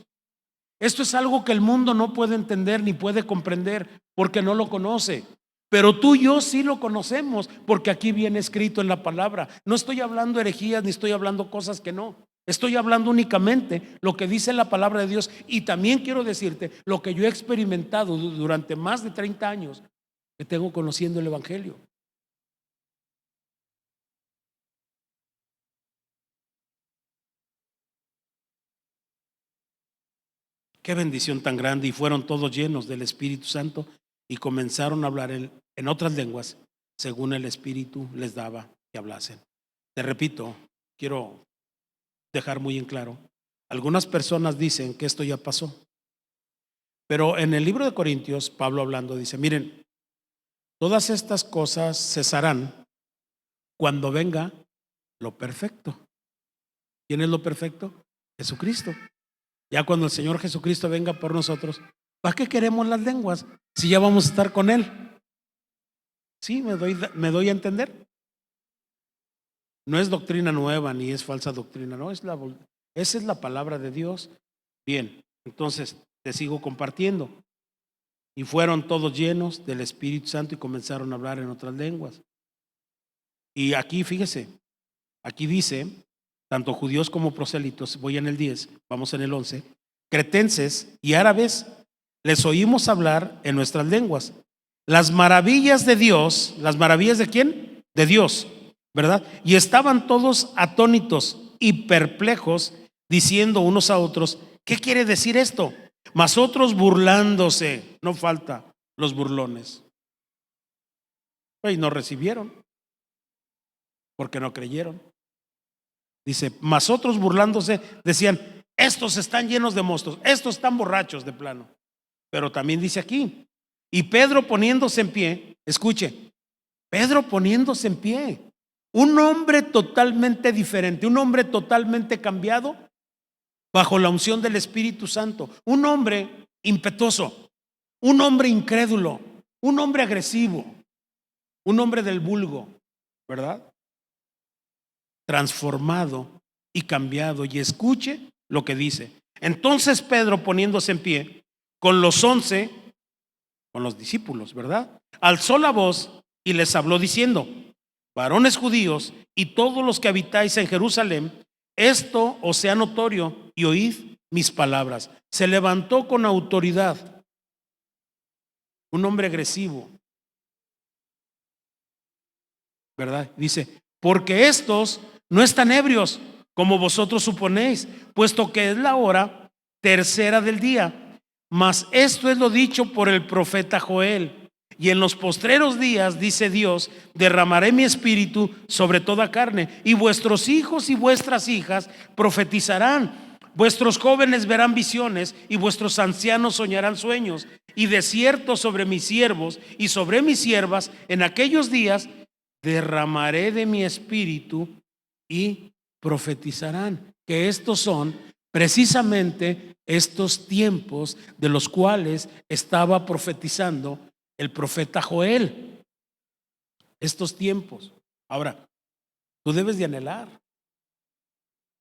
Esto es algo que el mundo no puede entender ni puede comprender porque no lo conoce. Pero tú y yo sí lo conocemos, porque aquí viene escrito en la palabra. No estoy hablando herejías ni estoy hablando cosas que no. Estoy hablando únicamente lo que dice la palabra de Dios. Y también quiero decirte lo que yo he experimentado durante más de 30 años que tengo conociendo el Evangelio. Qué bendición tan grande. Y fueron todos llenos del Espíritu Santo y comenzaron a hablar en otras lenguas según el Espíritu les daba que hablasen. Te repito, quiero dejar muy en claro, algunas personas dicen que esto ya pasó, pero en el libro de Corintios, Pablo hablando dice, miren, todas estas cosas cesarán cuando venga lo perfecto. ¿Quién es lo perfecto? Jesucristo. Ya cuando el Señor Jesucristo venga por nosotros, ¿para qué queremos las lenguas si ya vamos a estar con Él? ¿Sí? ¿Me doy a entender? No es doctrina nueva ni es falsa doctrina, no, esa es la palabra de Dios. Bien, entonces te sigo compartiendo. Y fueron todos llenos del Espíritu Santo y comenzaron a hablar en otras lenguas. Y aquí, fíjese, aquí dice, tanto judíos como prosélitos, voy en el 10, vamos en el 11, cretenses y árabes, les oímos hablar en nuestras lenguas las maravillas de Dios. ¿Las maravillas de quién? De Dios, ¿verdad? Y estaban todos atónitos y perplejos, diciendo unos a otros, ¿qué quiere decir esto? Mas otros burlándose, no falta los burlones. Y no recibieron, porque no creyeron. Dice, mas otros burlándose decían, estos están llenos de monstruos, estos están borrachos de plano. Pero también dice aquí, y Pedro poniéndose en pie, escuche, Pedro poniéndose en pie, un hombre totalmente diferente, un hombre totalmente cambiado bajo la unción del Espíritu Santo, un hombre impetuoso, un hombre incrédulo, un hombre agresivo, un hombre del vulgo, ¿verdad? Transformado y cambiado. Y escuche lo que dice. Entonces Pedro, poniéndose en pie con los 11, con los discípulos, ¿verdad?, alzó la voz y les habló diciendo, varones judíos y todos los que habitáis en Jerusalén, esto os sea notorio y oíd mis palabras. Se levantó con autoridad, un hombre agresivo, ¿verdad? Dice, porque estos no están ebrios como vosotros suponéis, puesto que es la hora tercera del día. Mas esto es lo dicho por el profeta Joel. Y en los postreros días, dice Dios, derramaré mi espíritu sobre toda carne, y vuestros hijos y vuestras hijas profetizarán, vuestros jóvenes verán visiones, y vuestros ancianos soñarán sueños. Y de cierto sobre mis siervos y sobre mis siervas en aquellos días derramaré de mi espíritu y profetizarán. Que estos son precisamente estos tiempos de los cuales estaba profetizando el profeta Joel. Estos tiempos. Ahora, tú debes de anhelar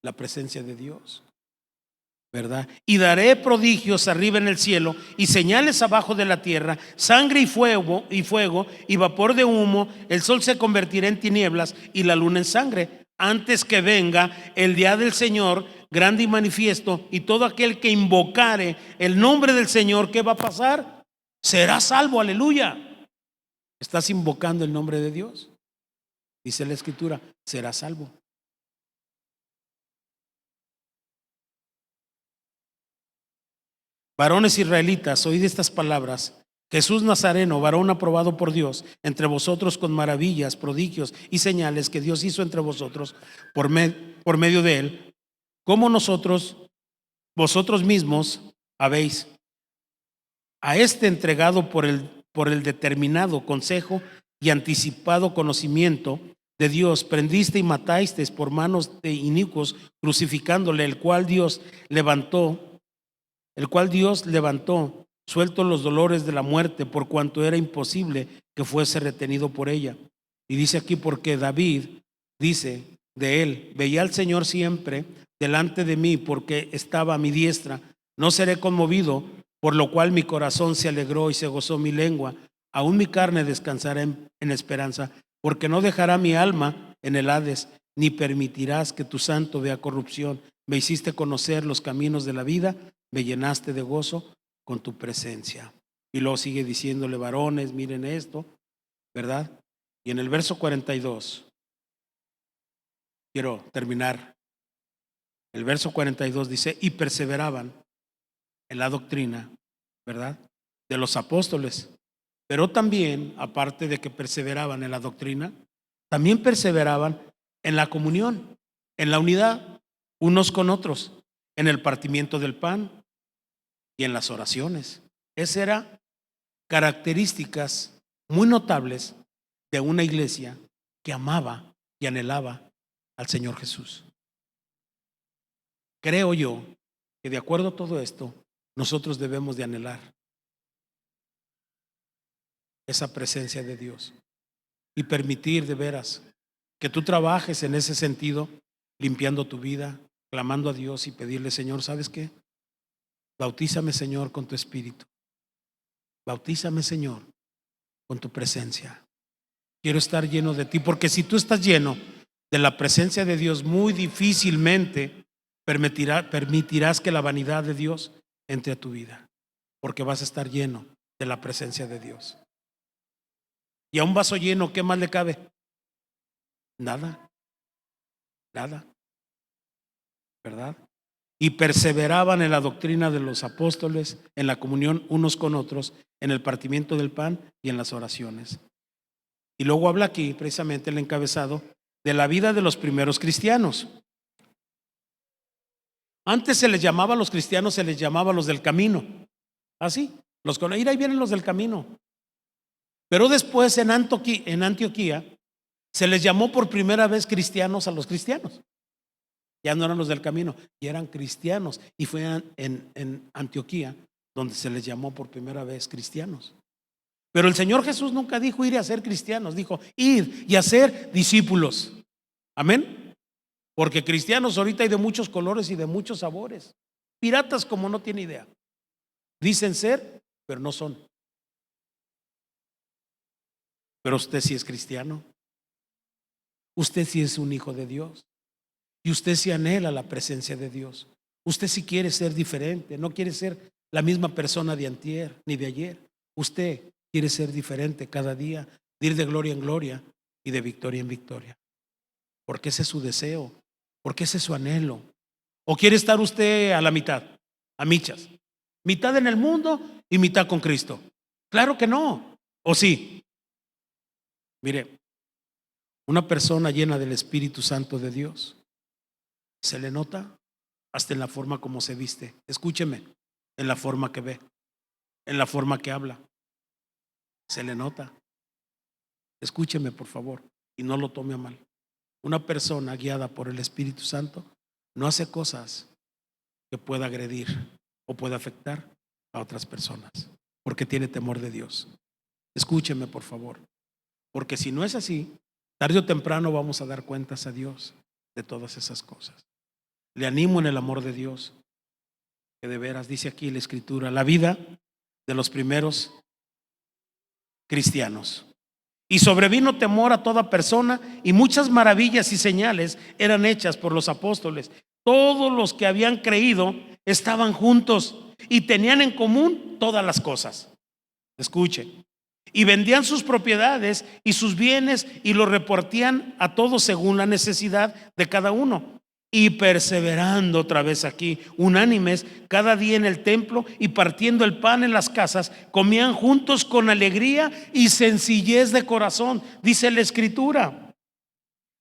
la presencia de Dios, ¿verdad? Y daré prodigios arriba en el cielo y señales abajo de la tierra, sangre y fuego y vapor de humo. El sol se convertirá en tinieblas y la luna en sangre, antes que venga el día del Señor grande y manifiesto. Y todo aquel que invocare el nombre del Señor, ¿qué va a pasar? Será salvo. Aleluya. ¿Estás invocando el nombre de Dios? Dice la Escritura, será salvo. Varones israelitas, oíd estas palabras. Jesús Nazareno, varón aprobado por Dios entre vosotros con maravillas, prodigios y señales que Dios hizo entre vosotros por medio de él, como vosotros mismos habéis a este entregado por el determinado consejo y anticipado conocimiento de Dios, prendiste y matasteis por manos de inicuos, crucificándole, el cual Dios levantó, suelto los dolores de la muerte, por cuanto era imposible que fuese retenido por ella. Y dice aquí, porque David dice de él, veía al Señor siempre delante de mí, porque estaba a mi diestra, no seré conmovido, por lo cual mi corazón se alegró y se gozó mi lengua, Aún mi carne descansará en esperanza, porque no dejará mi alma en el Hades, ni permitirás que tu santo vea corrupción. Me hiciste conocer los caminos de la vida, me llenaste de gozo con tu presencia. Y luego sigue diciéndole, varones, miren esto, ¿verdad? Y en el verso 42, quiero terminar. El verso 42 dice, y perseveraban en la doctrina, ¿verdad? De los apóstoles. Pero también, aparte de que perseveraban en la doctrina, también perseveraban en la comunión, en la unidad, unos con otros, en el partimiento del pan y en las oraciones. Esas eran características muy notables de una iglesia que amaba y anhelaba al Señor Jesús. Creo yo que de acuerdo a todo esto, nosotros debemos de anhelar esa presencia de Dios y permitir de veras que tú trabajes en ese sentido, limpiando tu vida, clamando a Dios y pedirle, Señor, ¿sabes qué? Bautízame, Señor, con tu Espíritu. Bautízame, Señor, con tu presencia. Quiero estar lleno de ti, porque si tú estás lleno de la presencia de Dios, muy difícilmente permitirás que la vanidad de Dios entre a tu vida, porque vas a estar lleno de la presencia de Dios. Y a un vaso lleno, ¿qué más le cabe? Nada, nada, ¿verdad? Y perseveraban en la doctrina de los apóstoles, en la comunión unos con otros, en el partimiento del pan y en las oraciones. Y luego habla aquí, precisamente el encabezado, de la vida de los primeros cristianos. Antes se les llamaba a los cristianos, se les llamaba los del camino. Así, ahí vienen los del camino. Pero después en Antioquía se les llamó por primera vez cristianos a los cristianos. Ya no eran los del camino, y eran cristianos. Y fue en Antioquía donde se les llamó por primera vez cristianos. Pero el Señor Jesús nunca dijo ir a ser cristianos, dijo ir y a ser discípulos. Amén. Porque cristianos ahorita hay de muchos colores y de muchos sabores. Piratas como no tiene idea. Dicen ser, pero no son. Pero usted sí es cristiano. Usted sí es un hijo de Dios. Y usted sí anhela la presencia de Dios. Usted sí quiere ser diferente. No quiere ser la misma persona de antier ni de ayer. Usted quiere ser diferente cada día, de ir de gloria en gloria y de victoria en victoria. Porque ese es su deseo. Porque ese es su anhelo. ¿O quiere estar usted a la mitad? A michas. Mitad en el mundo y mitad con Cristo. Claro que no. ¿O sí? Mire, una persona llena del Espíritu Santo de Dios se le nota hasta en la forma como se viste. Escúcheme, en la forma que ve, en la forma que habla. Se le nota. Escúcheme, por favor, y no lo tome a mal. Una persona guiada por el Espíritu Santo no hace cosas que pueda agredir o pueda afectar a otras personas, porque tiene temor de Dios. Escúcheme, por favor, porque si no es así, tarde o temprano vamos a dar cuentas a Dios de todas esas cosas. Le animo en el amor de Dios, que de veras dice aquí la Escritura, la vida de los primeros cristianos. Y sobrevino temor a toda persona, y muchas maravillas y señales eran hechas por los apóstoles. Todos los que habían creído estaban juntos y tenían en común todas las cosas. Escuchen. Y vendían sus propiedades y sus bienes y los repartían a todos según la necesidad de cada uno. Y perseverando, otra vez aquí, unánimes cada día en el templo y partiendo el pan en las casas, comían juntos con alegría y sencillez de corazón, dice la Escritura,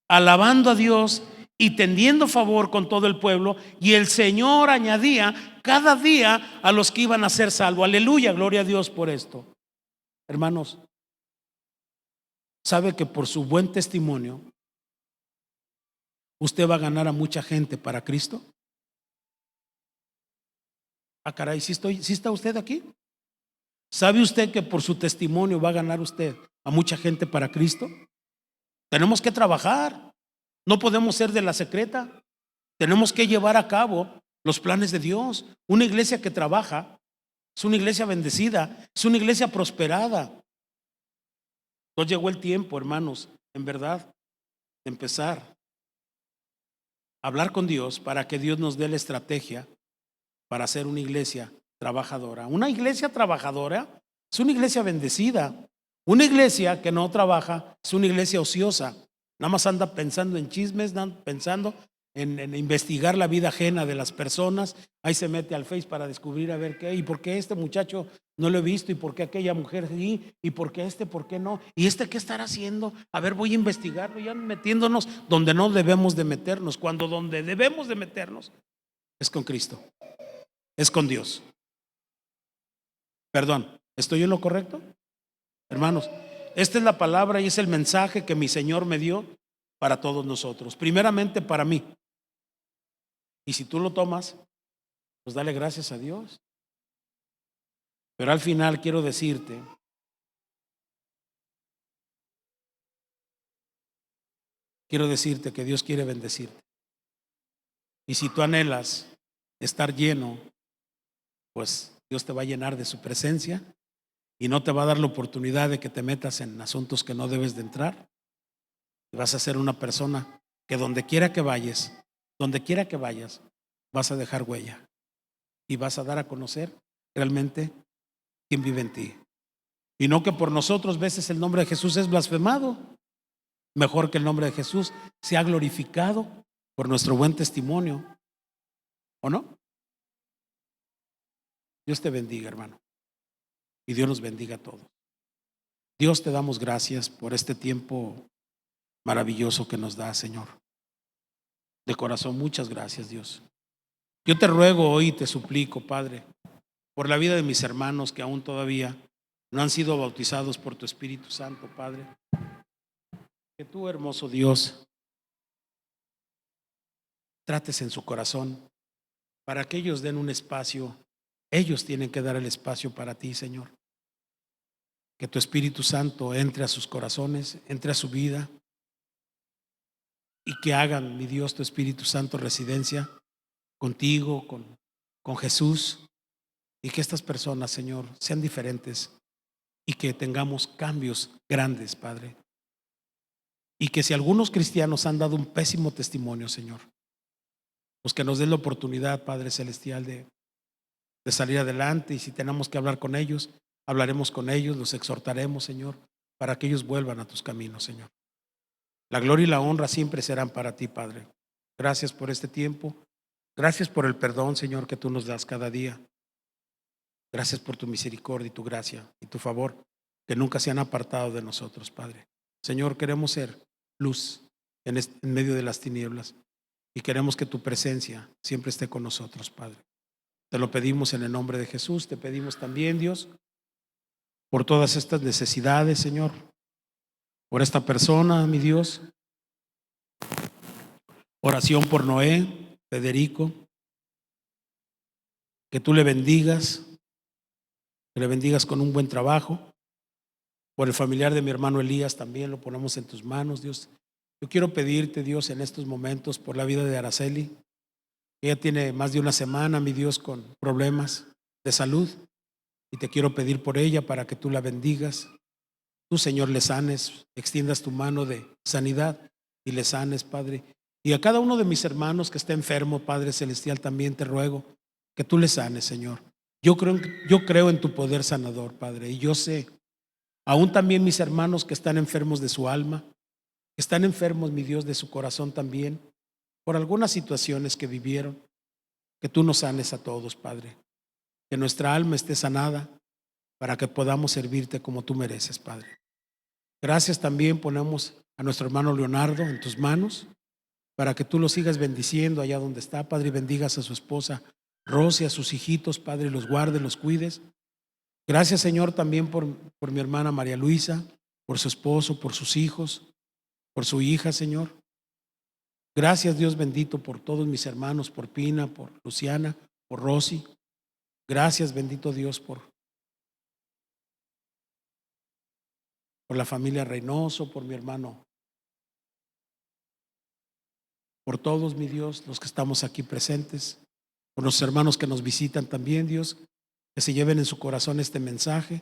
alabando a Dios y tendiendo favor con todo el pueblo. Y el Señor añadía cada día a los que iban a ser salvos. Aleluya, gloria a Dios por esto. Hermanos, ¿sabe que por su buen testimonio usted va a ganar a mucha gente para Cristo? Ah, caray, ¿sí está usted aquí? ¿Sabe usted que por su testimonio va a ganar usted a mucha gente para Cristo? Tenemos que trabajar. No podemos ser de la secreta. Tenemos que llevar a cabo los planes de Dios. Una iglesia que trabaja es una iglesia bendecida, es una iglesia prosperada. Entonces llegó el tiempo, hermanos, en verdad, de empezar a hablar con Dios para que Dios nos dé la estrategia para hacer una iglesia trabajadora. Una iglesia trabajadora es una iglesia bendecida. Una iglesia que no trabaja es una iglesia ociosa. Nada más anda pensando en chismes, pensando en investigar la vida ajena de las personas. Ahí se mete al Face para descubrir a ver qué, y por qué este muchacho no lo he visto, y por qué aquella mujer sí, y por qué por qué no, y qué estará haciendo. A ver, voy a investigarlo, ya metiéndonos donde no debemos de meternos, cuando donde debemos de meternos es con Cristo, es con Dios. Perdón, ¿estoy en lo correcto? Hermanos, esta es la palabra y es el mensaje que mi Señor me dio para todos nosotros. Primeramente para mí. Y si tú lo tomas, pues dale gracias a Dios. Pero al final quiero decirte que Dios quiere bendecirte. Y si tú anhelas estar lleno, pues Dios te va a llenar de su presencia y no te va a dar la oportunidad de que te metas en asuntos que no debes de entrar. Y vas a ser una persona que donde quiera que vayas, vas a dejar huella y vas a dar a conocer realmente quién vive en ti. Y no que por nosotros veces el nombre de Jesús es blasfemado. Mejor que el nombre de Jesús sea glorificado por nuestro buen testimonio, ¿o no? Dios te bendiga, hermano, y Dios nos bendiga a todos. Dios, te damos gracias por este tiempo maravilloso que nos da, Señor. De corazón, muchas gracias, Dios. Yo te ruego hoy y te suplico, Padre, por la vida de mis hermanos que aún todavía no han sido bautizados por tu Espíritu Santo, Padre. Que tú, hermoso Dios, trates en su corazón para que ellos den un espacio. Ellos tienen que dar el espacio para ti, Señor. Que tu Espíritu Santo entre a sus corazones, entre a su vida, y que hagan, mi Dios, tu Espíritu Santo residencia contigo, con Jesús, y que estas personas, Señor, sean diferentes y que tengamos cambios grandes, Padre. Y que si algunos cristianos han dado un pésimo testimonio, Señor, pues que nos den la oportunidad, Padre Celestial, de salir adelante, y si tenemos que hablar con ellos, hablaremos con ellos, los exhortaremos, Señor, para que ellos vuelvan a tus caminos, Señor. La gloria y la honra siempre serán para ti, Padre. Gracias por este tiempo. Gracias por el perdón, Señor, que tú nos das cada día. Gracias por tu misericordia y tu gracia y tu favor, que nunca se han apartado de nosotros, Padre. Señor, queremos ser luz en medio de las tinieblas, y queremos que tu presencia siempre esté con nosotros, Padre. Te lo pedimos en el nombre de Jesús. Te pedimos también, Dios, por todas estas necesidades, Señor, por esta persona, mi Dios. Oración por Noé, Federico, que tú le bendigas, con un buen trabajo. Por el familiar de mi hermano Elías también lo ponemos en tus manos, Dios. Yo quiero pedirte, Dios, en estos momentos por la vida de Araceli. Ella tiene más de una semana, mi Dios, con problemas de salud, y te quiero pedir por ella para que tú la bendigas. Tú, Señor, le sanes, extiendas tu mano de sanidad y le sanes, Padre. Y a cada uno de mis hermanos que está enfermo, Padre Celestial, también te ruego que tú le sanes, Señor. Yo creo en tu poder sanador, Padre, y yo sé, aún también mis hermanos que están enfermos de su alma, que están enfermos, mi Dios, de su corazón también, por algunas situaciones que vivieron, que tú nos sanes a todos, Padre. Que nuestra alma esté sanada para que podamos servirte como tú mereces, Padre. Gracias. También ponemos a nuestro hermano Leonardo en tus manos para que tú lo sigas bendiciendo allá donde está, Padre, y bendigas a su esposa Rosy, a sus hijitos, Padre, los guardes, los cuides. Gracias, Señor, también por mi hermana María Luisa, por su esposo, por sus hijos, por su hija, Señor. Gracias, Dios bendito, por todos mis hermanos, por Pina, por Luciana, por Rosy. Gracias, bendito Dios, por la familia Reynoso, por mi hermano, por todos, mi Dios, los que estamos aquí presentes, por los hermanos que nos visitan también, Dios, que se lleven en su corazón este mensaje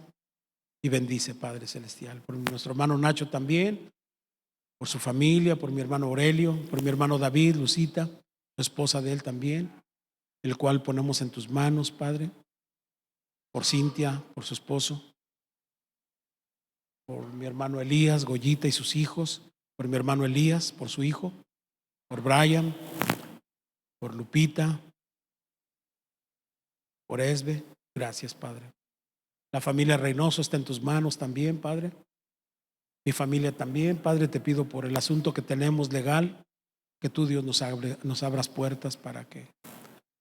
y bendice, Padre Celestial. Por nuestro hermano Nacho también, por su familia, por mi hermano Aurelio, por mi hermano David, Lucita, su esposa de él también, el cual ponemos en tus manos, Padre. Por Cintia, por su esposo, por mi hermano Elías, Goyita y sus hijos, por mi hermano Elías, por su hijo, por Brian, por Lupita, por Esbe. Gracias, Padre. La familia Reynoso está en tus manos también, Padre. Mi familia también, Padre, te pido por el asunto que tenemos legal, que tú, Dios, nos abras puertas para que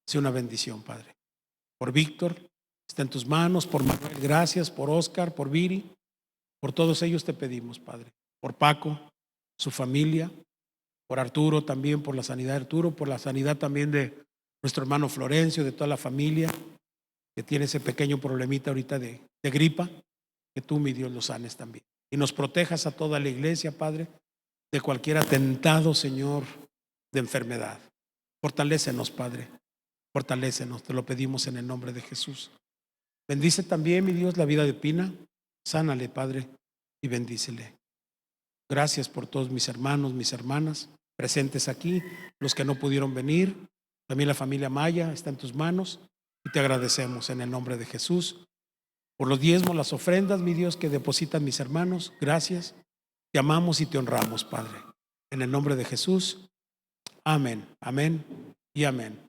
sea una bendición, Padre. Por Víctor, está en tus manos. Por Manuel, gracias. Por Oscar, por Viri, por todos ellos te pedimos, Padre. Por Paco, su familia, por Arturo también, por la sanidad de Arturo, por la sanidad también de nuestro hermano Florencio, de toda la familia que tiene ese pequeño problemita ahorita de gripa, que tú, mi Dios, lo sanes también. Y nos protejas a toda la iglesia, Padre, de cualquier atentado, Señor, de enfermedad. Fortalécenos, Padre, fortalécenos, te lo pedimos en el nombre de Jesús. Bendice también, mi Dios, la vida de Pina, sánale, Padre, y bendícele. Gracias por todos mis hermanos, mis hermanas presentes aquí, los que no pudieron venir. También la familia Maya está en tus manos y te agradecemos en el nombre de Jesús. Por los diezmos, las ofrendas, mi Dios, que depositan mis hermanos, gracias. Te amamos y te honramos, Padre. En el nombre de Jesús. Amén, amén y amén.